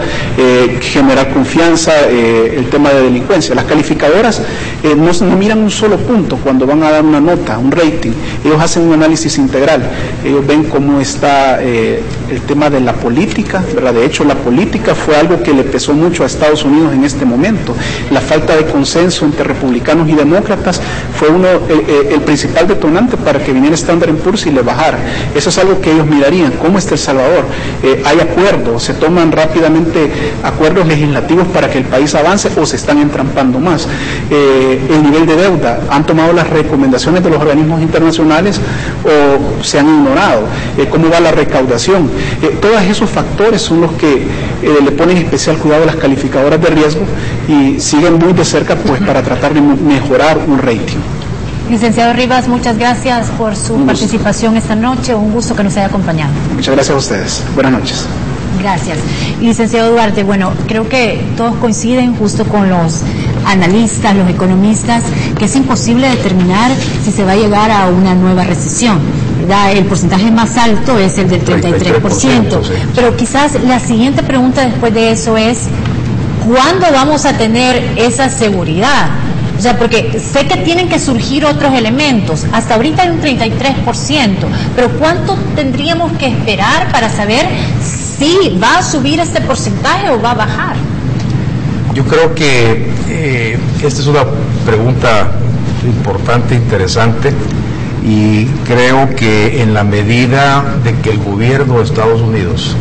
generar confianza, el tema de delincuencia. Las calificadoras no miran un solo punto cuando van a dar una nota, un rating. Ellos hacen un análisis integral. Ellos ven cómo está el tema de la política, ¿verdad? De hecho, la política fue algo que le pesó mucho a Estados Unidos en este momento. La falta de consenso entre republicanos y demócratas fue el principal detonante para que viniera Standard & Poor's y le bajara. Eso es algo que ellos mirarían. ¿Cómo está El Salvador? ¿Hay acuerdos? ¿Se toman rápidamente acuerdos legislativos para que el país avance o se están entrampando más? El nivel de deuda. ¿Han tomado las recomendaciones de los organismos internacionales o se han ignorado? ¿Cómo va la recaudación? Todos esos factores son los que le ponen especial cuidado a las calificadoras de riesgo y siguen muy de cerca pues para tratar de mejorar un rating. Licenciado Rivas, muchas gracias por su participación esta noche. Un gusto que nos haya acompañado. Muchas gracias a ustedes. Buenas noches. Gracias. Licenciado Duarte, bueno, creo que todos coinciden justo con los analistas, los economistas, que es imposible determinar si se va a llegar a una nueva recesión, ¿verdad? El porcentaje más alto es el del 33%. Sí. Pero quizás la siguiente pregunta después de eso es, ¿cuándo vamos a tener esa seguridad? O sea, porque sé que tienen que surgir otros elementos. Hasta ahorita hay un 33%, pero ¿cuánto tendríamos que esperar para saber si va a subir este porcentaje o va a bajar? Yo creo que esta es una pregunta importante, interesante, y creo que en la medida de que el gobierno de Estados Unidos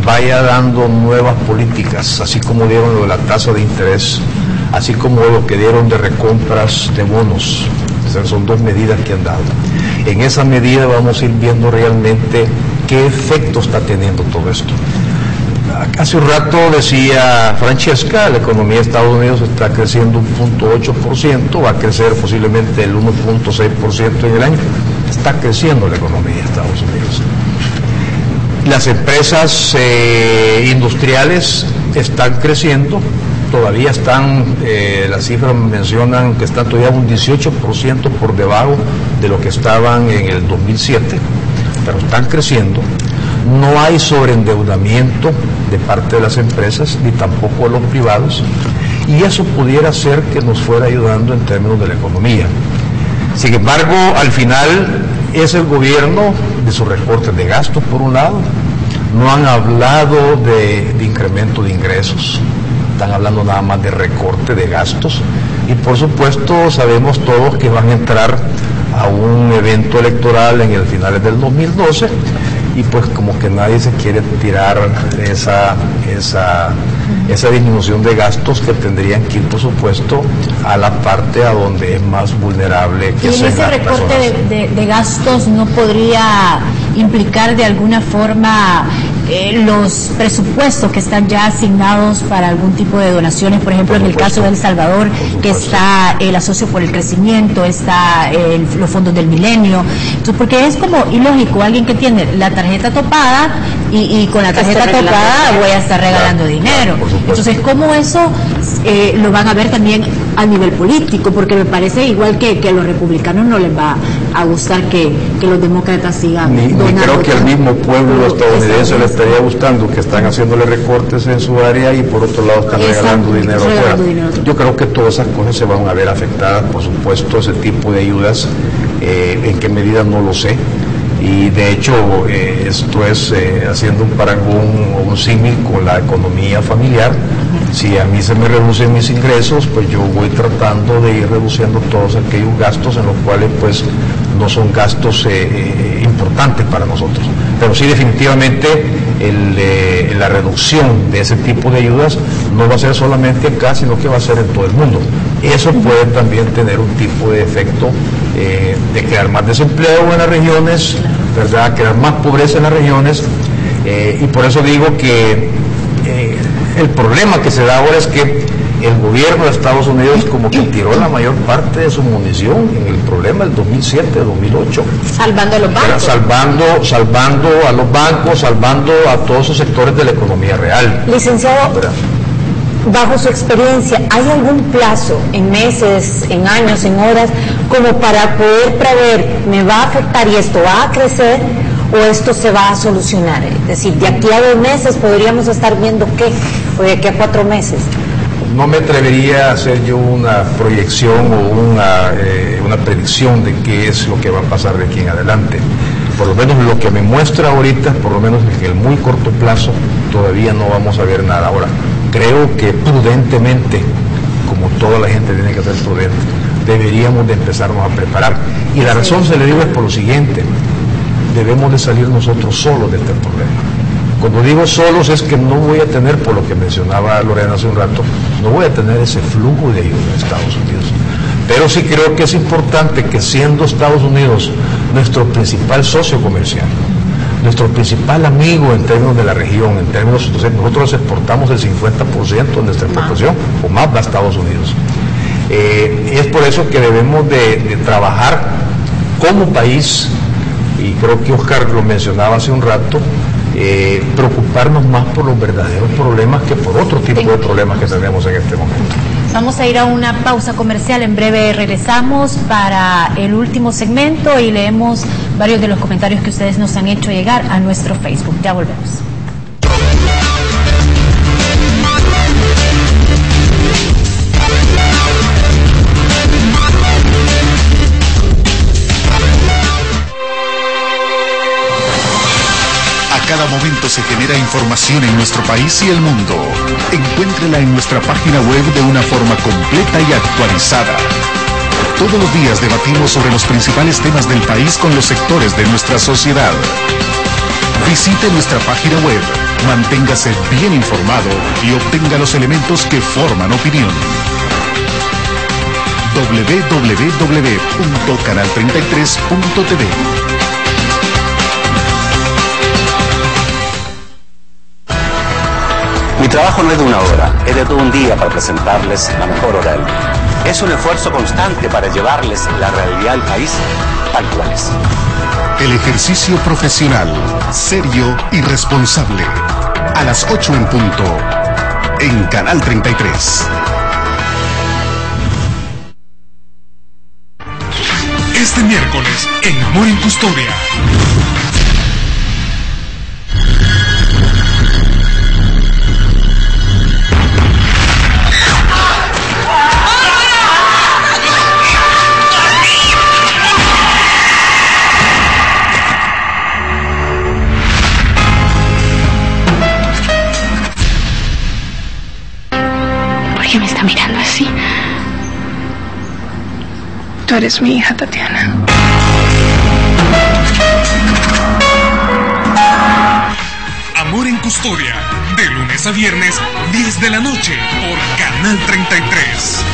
vaya dando nuevas políticas, así como dieron lo de la tasa de interés, así como lo que dieron de recompras de bonos, son dos medidas que han dado. En esa medida vamos a ir viendo realmente qué efecto está teniendo todo esto. Hace un rato decía Francesca, la economía de Estados Unidos está creciendo un 0.8%, va a crecer posiblemente el 1.6% en el año. Está creciendo la economía de Estados Unidos. Las empresas industriales están creciendo, todavía están, las cifras mencionan que están todavía un 18% por debajo de lo que estaban en el 2007, pero están creciendo. No hay sobreendeudamiento de parte de las empresas, ni tampoco de los privados, y eso pudiera ser que nos fuera ayudando en términos de la economía. Sin embargo, al final es el gobierno de sus recortes de gastos, por un lado. No han hablado de incremento de ingresos, están hablando nada más de recorte de gastos, y por supuesto sabemos todos que van a entrar a un evento electoral en el finales del 2012, y pues como que nadie se quiere tirar esa disminución de gastos que tendrían que ir, por supuesto, a la parte a donde es más vulnerable que sea. ¿Y ese recorte de gastos no podría implicar de alguna forma los presupuestos que están ya asignados para algún tipo de donaciones? Por ejemplo, en el caso de El Salvador, que está el Asocio por el Crecimiento, está los fondos del milenio. Entonces, porque es como ilógico, alguien que tiene la tarjeta topada y con la tarjeta topada voy a estar regalando dinero. Entonces, ¿cómo eso lo van a ver también a nivel político? Porque me parece igual que a los republicanos no les va a gustar que los demócratas sigan donando. Ni creo que al mismo pueblo estadounidense le estaría gustando que están haciéndole recortes en su área y por otro lado están regalando dinero afuera. Yo creo que todas esas cosas se van a ver afectadas, por supuesto, ese tipo de ayudas, en qué medida no lo sé. Y de hecho esto es haciendo un parangón o un símil con la economía familiar. Si a mí se me reducen mis ingresos, pues yo voy tratando de ir reduciendo todos aquellos gastos en los cuales pues no son gastos importantes para nosotros. Pero sí, definitivamente la reducción de ese tipo de ayudas no va a ser solamente acá, sino que va a ser en todo el mundo. Eso puede también tener un tipo de efecto de crear más desempleo en las regiones, ¿verdad? Crear más pobreza en las regiones, y por eso digo que el problema que se da ahora es que el gobierno de Estados Unidos como que tiró la mayor parte de su munición en el problema del 2007-2008. Salvando a los bancos. Salvando a los bancos, salvando a todos esos sectores de la economía real. Licenciado, bajo su experiencia, ¿hay algún plazo en meses, en años, en horas, como para poder prever, me va a afectar y esto va a crecer o esto se va a solucionar? Es decir, de aquí a 2 meses podríamos estar viendo qué, o de aquí a 4 meses. No me atrevería a hacer yo una proyección o una predicción de qué es lo que va a pasar de aquí en adelante. Por lo menos lo que me muestra ahorita, por lo menos en el muy corto plazo, todavía no vamos a ver nada. Ahora, creo que prudentemente, como toda la gente tiene que ser prudente, deberíamos de empezarnos a preparar. Y la razón, se le digo, es por lo siguiente: debemos de salir nosotros solos de este problema. Cuando digo solos es que no voy a tener, por lo que mencionaba Lorena hace un rato, no voy a tener ese flujo de ayuda de Estados Unidos. Pero sí creo que es importante que, siendo Estados Unidos nuestro principal socio comercial, nuestro principal amigo en términos de la región, en términos, entonces nosotros exportamos el 50% de nuestra exportación, o más, va a Estados Unidos. Es por eso que debemos de trabajar como país, y creo que Oscar lo mencionaba hace un rato, preocuparnos más por los verdaderos problemas que por otro tipo de problemas que tenemos en este momento. Vamos a ir a una pausa comercial, en breve regresamos para el último segmento y leemos varios de los comentarios que ustedes nos han hecho llegar a nuestro Facebook. Ya volvemos. Cada momento se genera información en nuestro país y el mundo. Encuéntrela en nuestra página web de una forma completa y actualizada. Todos los días debatimos sobre los principales temas del país con los sectores de nuestra sociedad. Visite nuestra página web, manténgase bien informado y obtenga los elementos que forman opinión. www.canal33.tv. Mi trabajo no es de una hora, es de todo un día para presentarles la mejor hora del día. Es un esfuerzo constante para llevarles la realidad del país tal cual es. El ejercicio profesional, serio y responsable. A las 8 en punto, en Canal 33. Este miércoles, en Amor en Custodia. ¿Por qué me está mirando así? Tú eres mi hija, Tatiana. Amor en Custodia, de lunes a viernes, 10 de la noche, por Canal 33.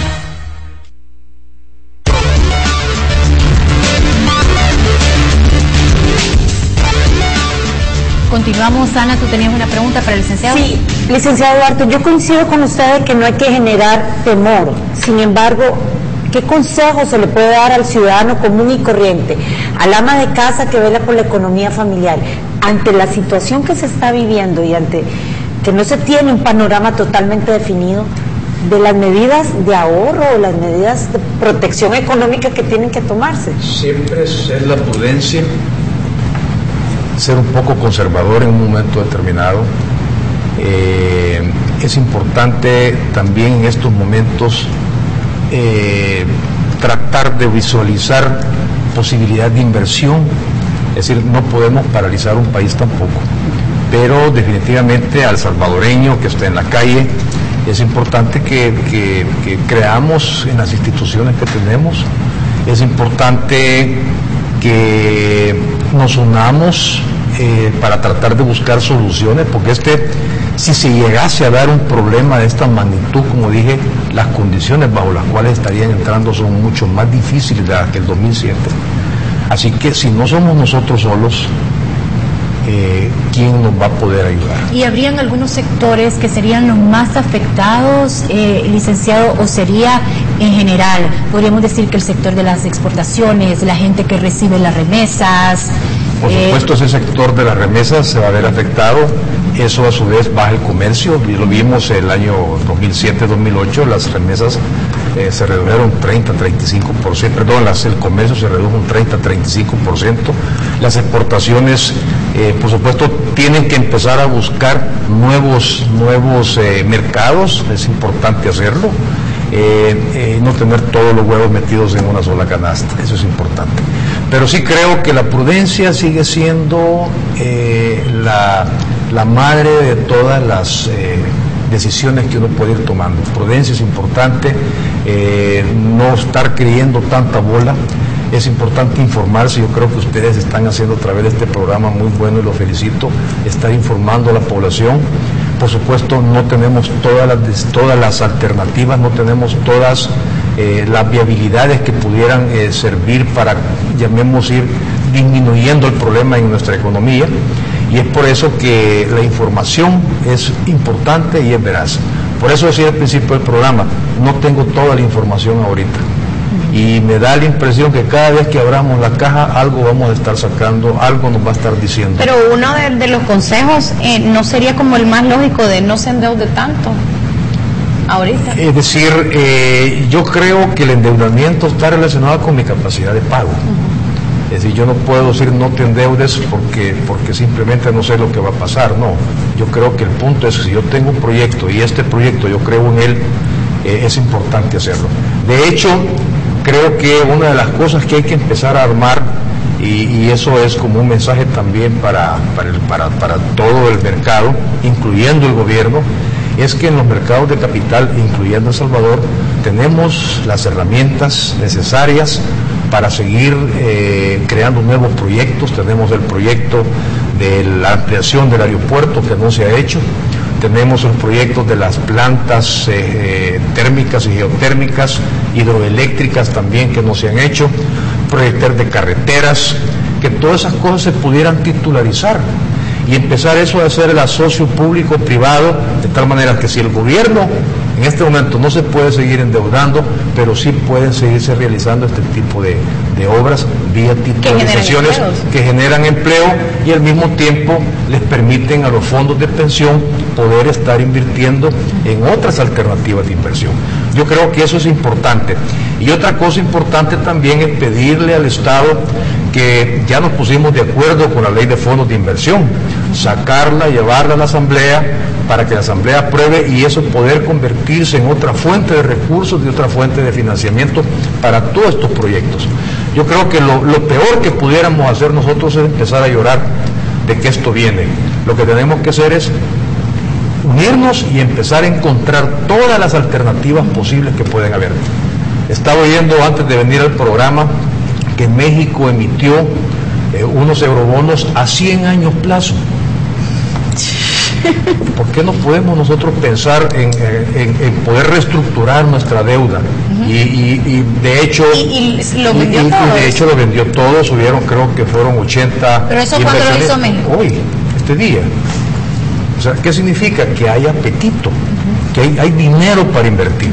Continuamos, Ana, tú tenías una pregunta para el licenciado. Sí, licenciado Duarte, yo coincido con usted de que no hay que generar temor. Sin embargo, ¿qué consejo se le puede dar al ciudadano común y corriente, al ama de casa que vela por la economía familiar, ante la situación que se está viviendo y ante que no se tiene un panorama totalmente definido de las medidas de ahorro o las medidas de protección económica que tienen que tomarse? Siempre es la prudencia, ser un poco conservador en un momento determinado. Es importante también en estos momentos tratar de visualizar posibilidad de inversión, es decir, no podemos paralizar un país tampoco, pero definitivamente al salvadoreño que está en la calle es importante que creamos en las instituciones que tenemos, es importante que nos unamos para tratar de buscar soluciones, porque si se llegase a dar un problema de esta magnitud, como dije, las condiciones bajo las cuales estarían entrando son mucho más difíciles de las que el 2007. Así que si no somos nosotros solos, ¿quién nos va a poder ayudar? ¿Y habrían algunos sectores que serían los más afectados, licenciado, o sería en general? Podríamos decir que el sector de las exportaciones, la gente que recibe las remesas. Por supuesto, ese sector de las remesas se va a ver afectado. Eso a su vez baja el comercio, y lo vimos el año 2007-2008, las remesas se redujeron 30-35%, perdón, el comercio se redujo un 30-35%, las exportaciones, por supuesto, tienen que empezar a buscar nuevos mercados, es importante hacerlo, no tener todos los huevos metidos en una sola canasta, eso es importante. Pero sí creo que la prudencia sigue siendo la madre de todas las decisiones que uno puede ir tomando. Prudencia es importante, no estar creyendo tanta bola, es importante informarse. Yo creo que ustedes están haciendo a través de este programa muy bueno y lo felicito, estar informando a la población. Por supuesto, no tenemos todas las alternativas, no tenemos todas las viabilidades que pudieran servir para, llamemos, ir disminuyendo el problema en nuestra economía, y es por eso que la información es importante y es veraz. Por eso decía al principio del programa, no tengo toda la información ahorita, y me da la impresión que cada vez que abramos la caja algo vamos a estar sacando, algo nos va a estar diciendo. Pero uno de los consejos no sería como el más lógico de no se endeude tanto. ahorita. Es decir, yo creo que el endeudamiento está relacionado con mi capacidad de pago. Es decir, yo no puedo decir no te endeudes porque simplemente no sé lo que va a pasar. No, yo creo que el punto es que si yo tengo un proyecto y este proyecto yo creo en él, es importante hacerlo. De hecho, creo que una de las cosas que hay que empezar a armar, y eso es como un mensaje también para todo el mercado, incluyendo el gobierno, es que en los mercados de capital, incluyendo El Salvador, tenemos las herramientas necesarias para seguir creando nuevos proyectos. Tenemos el proyecto de la ampliación del aeropuerto que no se ha hecho, tenemos los proyectos de las plantas térmicas y geotérmicas, hidroeléctricas también que no se han hecho, proyectos de carreteras, que todas esas cosas se pudieran titularizar y empezar eso a hacer el asocio público-privado, de tal manera que si el gobierno en este momento no se puede seguir endeudando, pero sí pueden seguirse realizando este tipo de obras vía titularizaciones que generan empleo y al mismo tiempo les permiten a los fondos de pensión poder estar invirtiendo en otras alternativas de inversión. Yo creo que eso es importante. Y otra cosa importante también es pedirle al Estado, que ya nos pusimos de acuerdo con la ley de fondos de inversión, sacarla, llevarla a la Asamblea para que la Asamblea apruebe y eso poder convertirse en otra fuente de recursos y otra fuente de financiamiento para todos estos proyectos. Yo creo que lo peor que pudiéramos hacer nosotros es empezar a llorar de que esto viene. Lo que tenemos que hacer es unirnos y empezar a encontrar todas las alternativas posibles que pueden haber. Estaba oyendo antes de venir al programa que México emitió unos eurobonos a 100 años plazo. ¿Por qué no podemos nosotros pensar en poder reestructurar nuestra deuda? Y de hecho lo vendió todo. De hecho lo vendió todo, subieron, creo que fueron 80. ¿Pero eso cuándo lo hizo México? Hoy, este día. O sea, ¿qué significa? Que hay apetito, que hay dinero para invertir.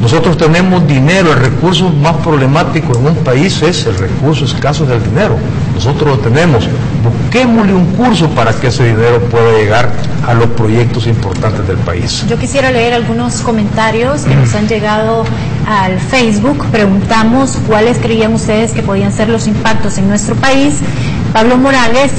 Nosotros tenemos dinero, el recurso más problemático en un país es el recurso escaso del dinero. Nosotros lo tenemos. Busquémosle un curso para que ese dinero pueda llegar a los proyectos importantes del país. Yo quisiera leer algunos comentarios que nos han llegado al Facebook. Preguntamos cuáles creían ustedes que podían ser los impactos en nuestro país. Pablo Morales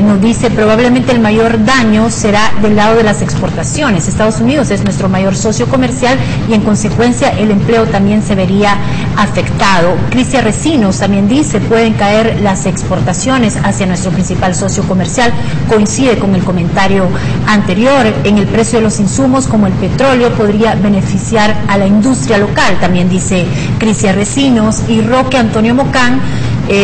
nos dice, probablemente el mayor daño será del lado de las exportaciones. Estados Unidos es nuestro mayor socio comercial y en consecuencia el empleo también se vería afectado. Cristian Recinos también dice, pueden caer las exportaciones hacia nuestro principal socio comercial. Coincide con el comentario anterior. En el precio de los insumos como el petróleo podría beneficiar a la industria local, también dice Cristian Recinos. Y Roque Antonio Mocán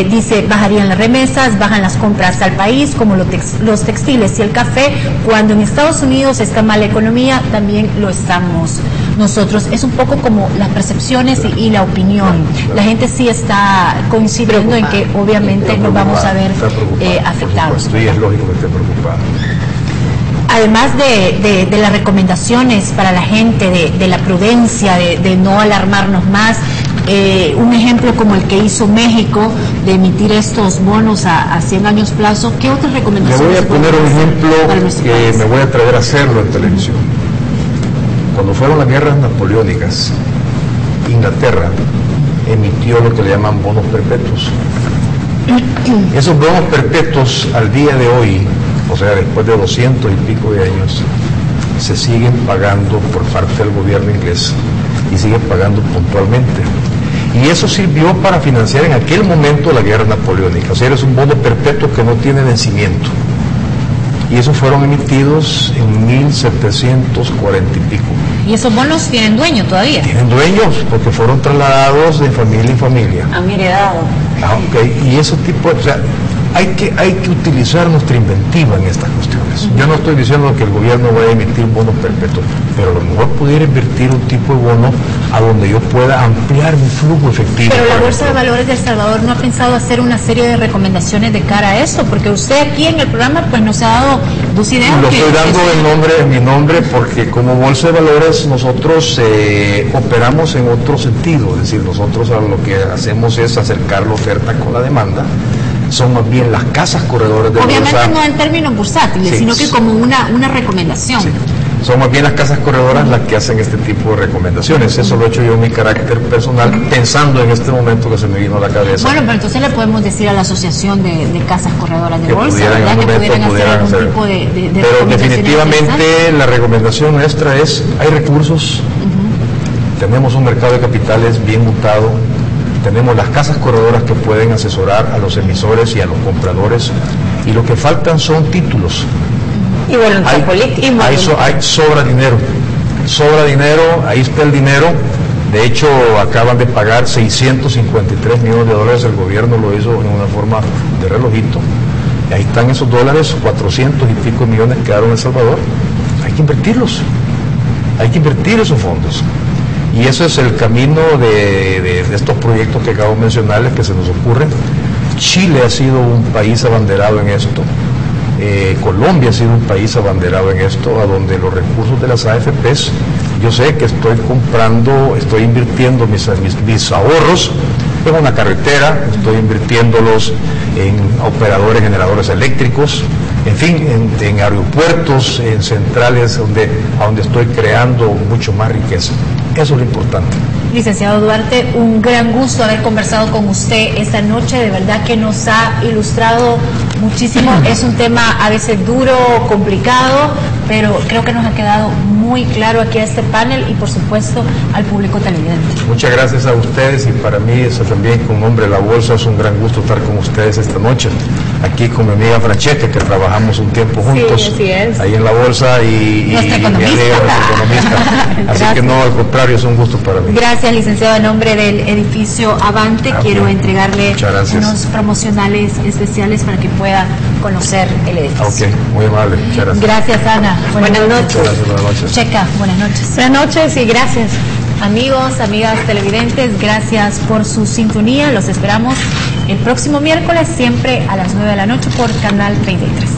dice, bajarían las remesas, bajan las compras al país, como los textiles y el café. Cuando en Estados Unidos está mala economía, también lo estamos nosotros. Es un poco como las percepciones y la opinión. La gente sí está coincidiendo en que obviamente nos vamos a ver afectados. Sí, es lógico que esté preocupado. Además de las recomendaciones para la gente, de la prudencia, de no alarmarnos más, un ejemplo como el que hizo México de emitir estos bonos a 100 años plazo, ¿qué otras recomendaciones? Le voy a poner un ejemplo que me voy a atrever a hacerlo en televisión. Cuando fueron las guerras napoleónicas, Inglaterra emitió lo que le llaman bonos perpetuos. Esos bonos perpetuos al día de hoy, o sea, después de 200 y pico de años, se siguen pagando por parte del gobierno inglés y siguen pagando puntualmente. Y eso sirvió para financiar en aquel momento la guerra napoleónica. O sea, es un bono perpetuo que no tiene vencimiento. Y esos fueron emitidos en 1740 y pico. ¿Y esos bonos tienen dueño todavía? Tienen dueños, porque fueron trasladados de familia en familia. Han heredado. Okay. Y ese tipo, o sea, hay que utilizar nuestra inventiva en estas cuestiones. Yo no estoy diciendo que el gobierno vaya a emitir un bono perpetuo, pero a lo mejor pudiera invertir un tipo de bono a donde yo pueda ampliar mi flujo efectivo. Pero la Bolsa de Valores de El Salvador no ha pensado hacer una serie de recomendaciones de cara a eso, porque usted aquí en el programa pues nos ha dado dos ideas. Lo estoy dando en mi nombre porque como Bolsa de Valores nosotros operamos en otro sentido, es decir, nosotros lo que hacemos es acercar la oferta con la demanda. Son más bien las casas corredores de bolsa. Obviamente no en términos bursátiles, sino que como una recomendación. Son más bien las casas corredoras las que hacen este tipo de recomendaciones. Eso lo he hecho yo en mi carácter personal, pensando en este momento que se me vino a la cabeza. Bueno, pero entonces le podemos decir a la Asociación de Casas Corredoras de Bolsa, ¿verdad? Que pudieran hacer algún tipo de pero definitivamente la recomendación nuestra es, hay recursos, tenemos un mercado de capitales bien montado, tenemos las casas corredoras que pueden asesorar a los emisores y a los compradores, y lo que faltan son títulos. Y voluntad política. Hay sobra dinero, ahí está el dinero. De hecho, acaban de pagar 653 millones de dólares, el gobierno lo hizo en una forma de relojito. Y ahí están esos dólares, 400 y pico millones quedaron en El Salvador. Hay que invertirlos, hay que invertir esos fondos. Y eso es el camino de estos proyectos que acabo de mencionarles que se nos ocurren. Chile ha sido un país abanderado en esto. Colombia ha sido un país abanderado en esto, a donde los recursos de las AFPs, yo sé que estoy invirtiendo mis ahorros en una carretera, estoy invirtiéndolos en operadores generadores eléctricos, en fin, en aeropuertos, en centrales a donde estoy creando mucho más riqueza. Eso es lo importante. Licenciado Duarte, un gran gusto haber conversado con usted esta noche, de verdad que nos ha ilustrado muchísimo. Es un tema a veces duro, complicado, pero creo que nos ha quedado muy claro aquí a este panel y por supuesto al público televidente. Muchas gracias a ustedes y para mí eso también, como nombre de la Bolsa, es un gran gusto estar con ustedes esta noche, aquí con mi amiga Francesca, que trabajamos un tiempo juntos, sí, ahí en la Bolsa y nuestra economista. Así que no, al contrario, es un gusto para mí. Gracias, licenciado. En nombre del edificio Avante, quiero entregarle unos promocionales especiales para que pueda conocer el edificio. Muy amable, muchas gracias. Gracias, Ana. Buenas noches. Buenas noches. Checa, buenas noches. Buenas noches y gracias. Amigos, amigas televidentes, gracias por su sintonía. Los esperamos el próximo miércoles, siempre a las 9 de la noche por Canal 33.